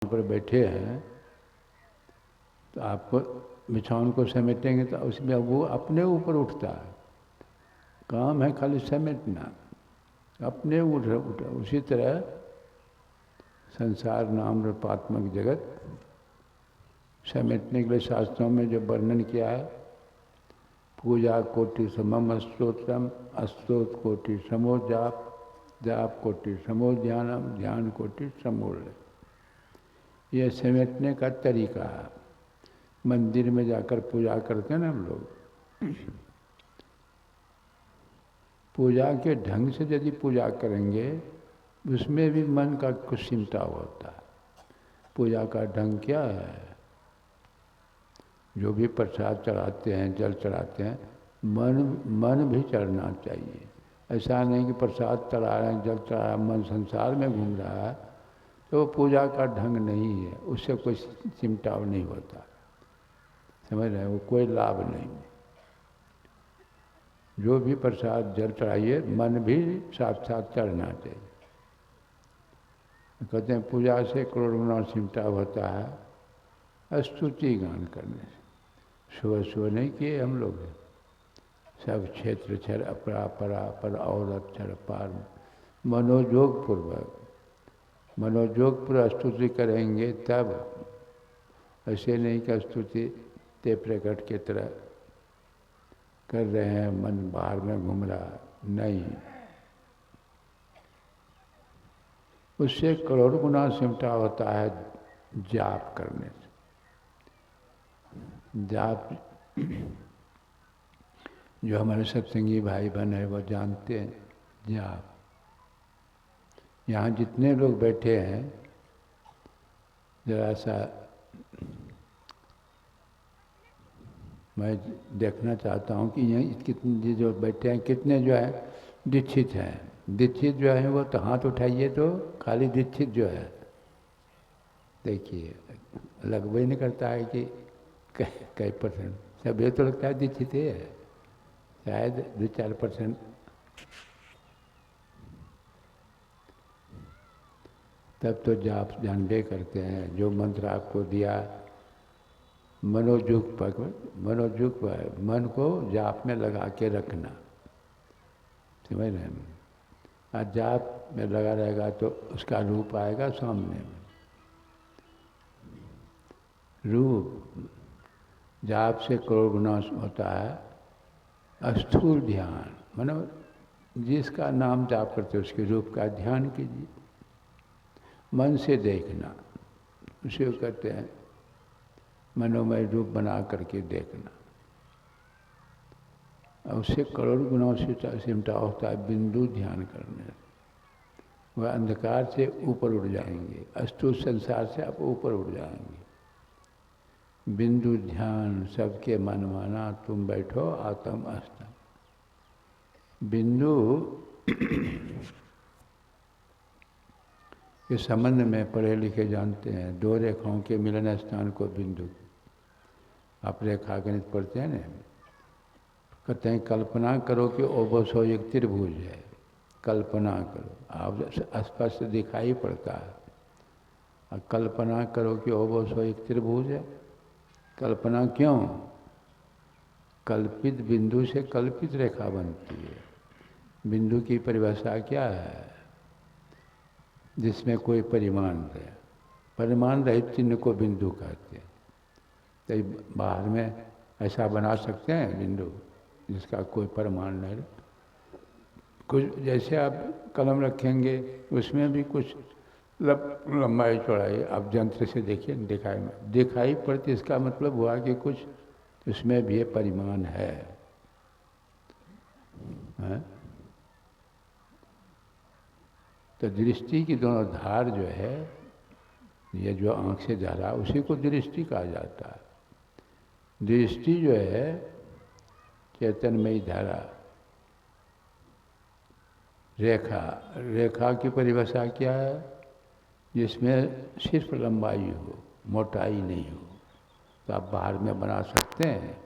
पर बैठे हैं तो आपको बिछावन को समेटेंगे तो उसमें वो अपने ऊपर उठता है। काम है खाली समेटना, अपने उठ उसी तरह संसार नाम रूपात्मक जगत समेटने के लिए शास्त्रों में जो वर्णन किया है, पूजा कोटि समम स्तोत्रम, स्तोत्र कोटि समो जाप, जाप कोटि समो ध्यानम, ध्यान कोटि समो लय। ये समेटने का तरीका है। मंदिर में जाकर पूजा करते हैं ना हम लोग, पूजा के ढंग से यदि पूजा करेंगे उसमें भी मन का कुछ सिमटाव होता है। पूजा का ढंग क्या है? जो भी प्रसाद चढ़ाते हैं, जल चढ़ाते हैं, मन भी चढ़ना चाहिए। ऐसा नहीं कि प्रसाद चढ़ा रहे हैं, जल चढ़ा रहे हैं, मन संसार में घूम रहा है, तो पूजा का ढंग नहीं है, उससे कोई सिमटाव नहीं होता। समझ रहे हैं? वो कोई लाभ नहीं। जो भी प्रसाद जल चढ़ाइए, मन भी साथ साथ चढ़ना चाहिए। कहते हैं पूजा से करोड़ गुना सिमटाव होता है स्तुति गान करने से। सुबह सुबह नहीं किए हम लोग, सब क्षेत्र क्षर अपरा परा पर और अक्षर पार, मनोयोग पूर्वक स्तुति करेंगे तब। ऐसे नहीं कि स्तुति ते प्रकट की तरह कर रहे हैं, मन बाहर में घूम रहा, नहीं। उससे करोड़ गुना सिमटा होता है जाप करने से। जाप जो हमारे सत्संगी भाई बहन है वो जानते हैं। जाप यहाँ जितने लोग बैठे हैं, जरा सा मैं देखना चाहता हूँ कि यहाँ कितने जो बैठे हैं, कितने जो है दीक्षित हैं। दीक्षित जो है वो तो हाथ उठाइए, तो खाली दीक्षित जो है देखिए, लगभग ही नहीं करता है कि कई परसेंट, सब ये तो लगता है दीक्षित है, शायद 2-4%। तब तो जाप जानबे करते हैं। जो मंत्र आपको दिया मनोजुग पर मन को जाप में लगा के रखना, समझ रहे हैं? और जाप में लगा रहेगा तो उसका रूप आएगा सामने में। रूप जाप से करोड़ गुना होता है स्थूल ध्यान, मतलब जिसका नाम जाप करते हो उसके रूप का ध्यान कीजिए, मन से देखना, उसे कहते हैं मनोमय रूप बना करके देखना। और उससे करोड़ गुना सिमटा होता है बिंदु ध्यान करने से। वह अंधकार से ऊपर उड़ जाएंगे, अस्तु संसार से आप ऊपर उड़ जाएंगे। बिंदु ध्यान सबके मन माना, तुम बैठो आत्म अस्तम। बिंदु के संबंध में पढ़े लिखे जानते हैं, दो रेखाओं के मिलन स्थान को बिंदु। आप रेखा गणित पढ़ते हैं ना, कहते हैं कल्पना करो कि ओबोसो एक त्रिभुज है। कल्पना करो, आप स्पष्ट दिखाई पड़ता है। और कल्पना करो कि ओबोसो एक त्रिभुज है। कल्पना क्यों? कल्पित बिंदु से कल्पित रेखा बनती है। बिंदु की परिभाषा क्या है? जिसमें कोई परिमाण रहे, परिमाण रहित चिन्ह को बिंदु कहते हैं। तो बाहर में ऐसा बना सकते हैं बिंदु जिसका कोई परिमाण नहीं। कुछ जैसे आप कलम रखेंगे, उसमें भी कुछ लंबाई चौड़ाई आप यंत्र से देखिए, दिखाई पड़ती, इसका मतलब हुआ कि कुछ उसमें भी परिमाण है। तो दृष्टि की दोनों धार जो है, ये जो आँख से जा रहा, उसी को दृष्टि कहा जाता है। दृष्टि जो है चैतन्यमयी धारा। रेखा की परिभाषा क्या है? जिसमें सिर्फ लंबाई हो, मोटाई नहीं हो। तो आप बाहर में बना सकते हैं,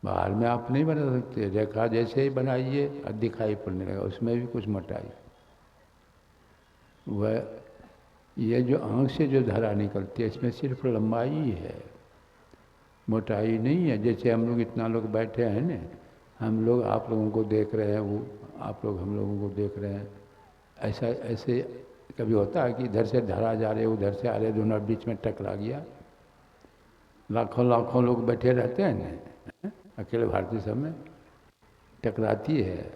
बाहर में आप नहीं बना सकते। रेखा जैसे ही बनाइए और दिखाई पड़ने लगा, उसमें भी कुछ मोटाई। वह ये जो आँख से जो धारा निकलती है इसमें सिर्फ लंबाई ही है, मोटाई नहीं है। जैसे हम लोग इतना लोग बैठे हैं ना, हम लोग आप लोगों को देख रहे हैं, वो आप लोग हम लोगों को देख रहे हैं। ऐसा ऐसे कभी होता है कि इधर से धारा जा रहे उधर से आ रहे, दोनों बीच में टकरा गया? लाखों लाखों लोग बैठे रहते हैं ना, अकेले भारतीय सब में टकराती है।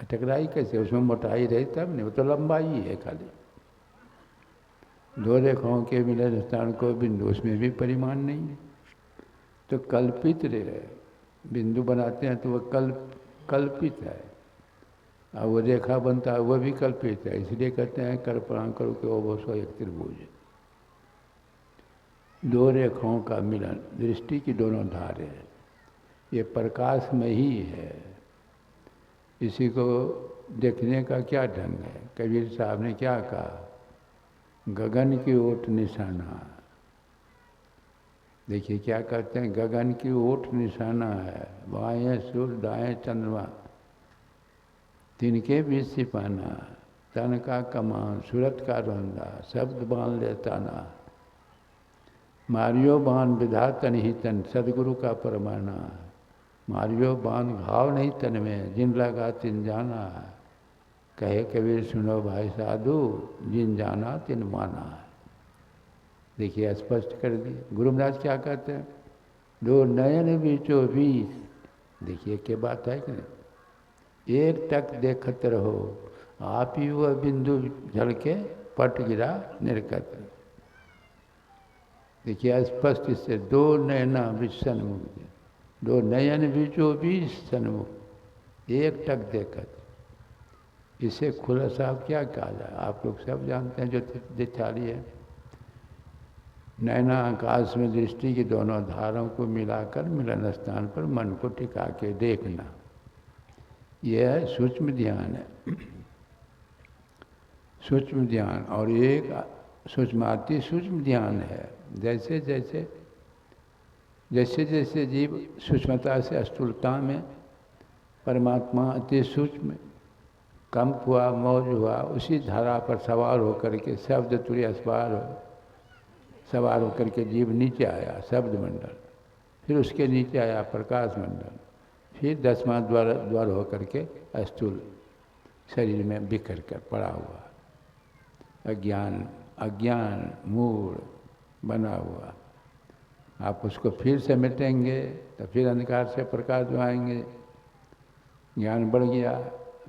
टकराई कैसे? उसमें मोटाई रही तब नहीं, वो तो लंबाई ही है खाली। दो रेखाओं के मिलन स्थान को बिंदु, उसमें भी परिमाण नहीं है। तो कल्पित रे बिंदु बनाते हैं तो वह कल्पित है, और वो रेखा बनता है वह भी कल्पित है। इसलिए कहते हैं कल्पना करो कि वो सो एक त्रिभुज। दो रेखाओं का मिलन, दृष्टि की दोनों धारे, ये प्रकाश में ही है। इसी को देखने का क्या ढंग है? कबीर साहब ने क्या कहा? गगन की ओट निशाना। देखिए क्या कहते हैं, गगन की ओट निशाना है, बाएं सूर्य दाएं चंद्रमा, तिनके बीच सिपाना, तन का कमान सूरत का रंदा, शब्द बांध लेता ना, मारियो बाण विधा तन ही तन, सदगुरु का परमाना, मारियो बाण घाव नहीं तन में, जिन लगा तिन जाना, कहे कबीर सुनो भाई साधु, जिन जाना तिन माना। देखिए स्पष्ट कर दिए। गुरु महाराज क्या कहते हैं? दो नयन बीचों बीच, देखिए क्या बात है कि नहीं, एक टक देखत रहो, आप ही वह बिंदु झलके पट गिरा निर्गत। देखिए स्पष्ट इससे, दो नयना बीच सन्मुख, दो नयन बीचों बीच सन्मुख, एक टक देखत। इसे खुला साहब क्या कहा जाए? आप लोग सब जानते हैं जो दिखाली है। नैना आकाश में दृष्टि की दोनों धारों को मिलाकर मिलन स्थान पर मन को टिका के देखना, यह है सूक्ष्म ध्यान है। सूक्ष्म ध्यान, और एक सूक्ष्माति सूक्ष्म ध्यान है। जैसे जैसे जैसे जैसे जीव सूक्ष्मता से स्थूलता में, परमात्मा अति सूक्ष्म कंप हुआ, मौज हुआ, उसी धारा पर सवार होकर के शब्द तुल्य सवार होकर के जीव नीचे आया शब्द मंडल, फिर उसके नीचे आया प्रकाश मंडल, फिर 10वां द्वार होकर के स्थूल शरीर में बिखर कर पड़ा हुआ अज्ञान मूढ़ बना हुआ। आप उसको फिर से मिटेंगे तो फिर अंधकार से प्रकाश में आएंगे, ज्ञान बढ़ गया,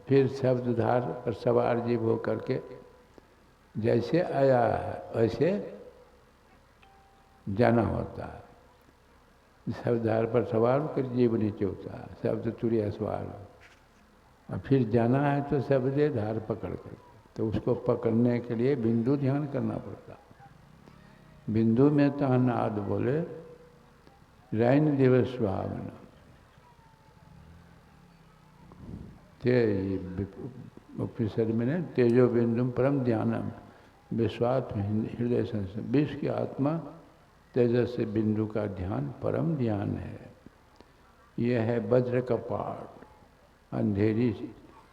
फिर शब्दधार पर सवार जीव हो करके जैसे आया है वैसे जाना होता है। शब्दधार पर सवार होकर जीव नीचे होता है, शब्द तुरीय सवार हो, और फिर जाना है तो शब्द धार पकड़ कर, तो उसको पकड़ने के लिए बिंदु ध्यान करना पड़ता। बिंदु में तानाद बोले रैन दिवस सुहावना, उपनिषद में ने तेजो बिंदु परम ध्यानम विश्वात्म हृदय संस्था, विश्व की आत्मा तेजस से बिंदु का ध्यान परम ध्यान है। यह है वज्र का पाठ, अंधेरी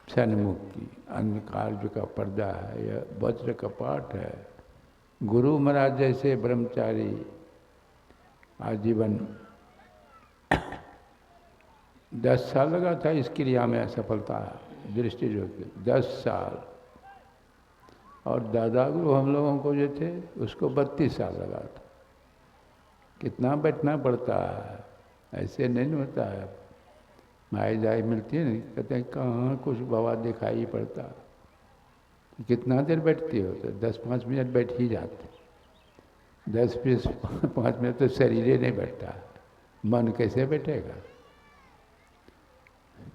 सन्मुख की अंधकार जो का पर्दा है, यह वज्र का पाठ है। गुरु महाराज जैसे ब्रह्मचारी आजीवन 10 साल लगा था इस क्रिया में सफलता दृष्टि जो की 10 साल, और दादा गुरु हम लोगों को जो थे उसको 32 साल लगा था। कितना बैठना पड़ता है, ऐसे नहीं होता है। माई जाई मिलती है ना, कहते हैं कहाँ कुछ बाबा दिखाई पड़ता। कितना देर बैठती हो? तो 10-5 मिनट बैठ ही जाते। 10-5 मिनट तो शरीर ही नहीं बैठता, मन कैसे बैठेगा?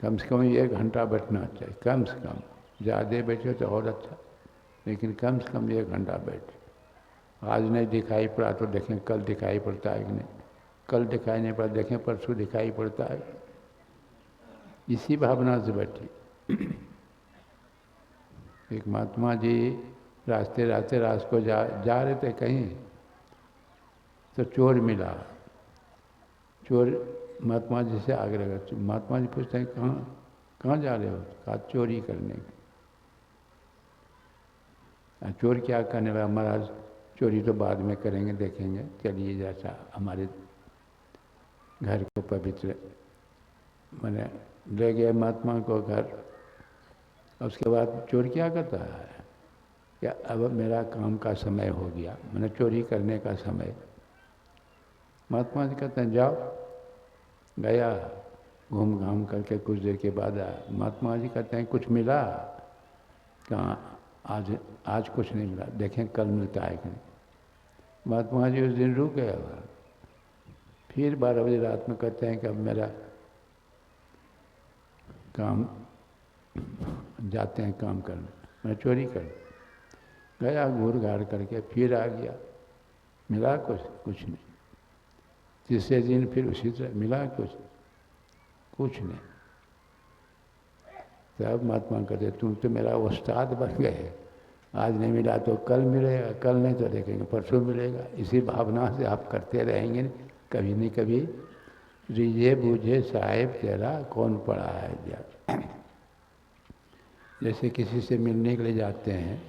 कम से कम 1 घंटा बैठना चाहिए, कम से कम। ज़्यादा बैठे तो और अच्छा, लेकिन कम से कम 1 घंटा बैठे। आज नहीं दिखाई पड़ा तो देखें कल दिखाई पड़ता है कि नहीं, कल दिखाई नहीं पड़ा देखें परसों दिखाई पड़ता है। इसी भावना से बैठी। एक महात्मा जी रास्ते को जा रहे थे कहीं, तो चोर मिला। चोर महात्मा जी से आगे लगा। महात्मा जी पूछते हैं कहाँ जा रहे हो? कहा चोरी करने। चोर क्या करने लगा, महाराज चोरी तो बाद में करेंगे, देखेंगे, चलिए जैसा हमारे घर को पवित्र मैंने ले गए महात्मा को घर। उसके बाद चोर क्या करता है, क्या अब मेरा काम का समय हो गया, मैंने चोरी करने का समय। महात्मा जी कहते हैं जाओ, गया, घूम घाम करके कुछ देर के बाद आया। महात्मा जी कहते हैं कुछ मिला, कहाँ, आज कुछ नहीं मिला, देखें कल मिलता है कि नहीं। महात्मा जी उस दिन रुक गए। फिर 12 बजे रात में कहते हैं कि अब मेरा काम, जाते हैं काम करने, मैं चोरी कर गया, घूर घार करके फिर आ गया, मिला कुछ नहीं। तीसरे दिन फिर उसी तरह मिला कुछ नहीं। तब महात्मा कहते तुम तो मेरा उस्ताद बन गए, आज नहीं मिला तो कल मिलेगा, कल नहीं तो देखेंगे परसों मिलेगा। इसी भावना से आप करते रहेंगे, कभी नहीं कभी रीझे बूझे साहेब तेरा कौन पड़ा है जा। जैसे किसी से मिलने के लिए जाते हैं,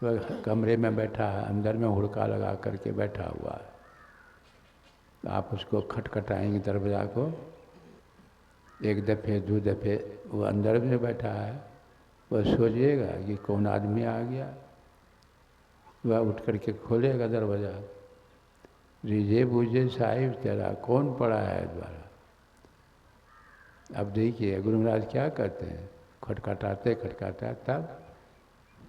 वह कमरे में बैठा है, अंदर में हुड़का लगा करके बैठा हुआ है, आप उसको खटखटाएंगे दरवाज़ा को, एक दफ़े दो दफ़े, वो अंदर में बैठा है, वह सोचिएगा कि कौन आदमी आ गया, वह उठ करके खोलेगा दरवाज़ा, रीझे बूझे साहिब तेरा कौन पड़ा है द्वारा। अब देखिए गुरु महाराज क्या कहते हैं, खटखटाते तब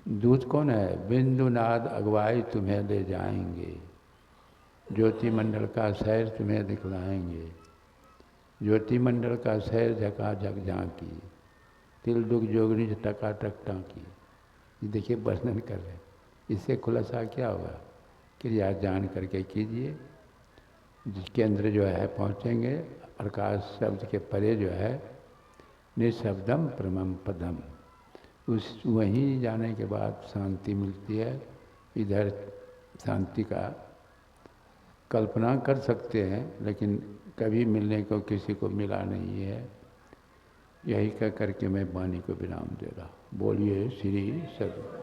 दूत कौन है, बिंदुनाद अगवाई तुम्हें ले जाएंगे, ज्योति मंडल का सैर तुम्हें दिखलाएंगे, ज्योति मंडल का सैर झका झक झांकी, तिल दुख जोगनी टकाटक टाँकी। ये देखिए वर्णन कर रहे हैं, इससे खुलासा क्या होगा, क्रिया जान करके कीजिए, जिसके अंदर जो है पहुँचेंगे, प्रकाश शब्द के परे जो है निशब्दम परमम पदम, उस वहीं जाने के बाद शांति मिलती है। इधर शांति का कल्पना कर सकते हैं, लेकिन कभी मिलने को किसी को मिला नहीं है। यही कह करके मैं वाणी को विराम दे रहा। बोलिए श्री सद्गुरु।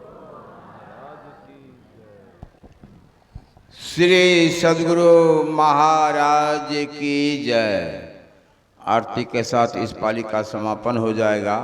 श्री सद्गुरु महाराज की जय। आरती के साथ इस पाली का समापन हो जाएगा।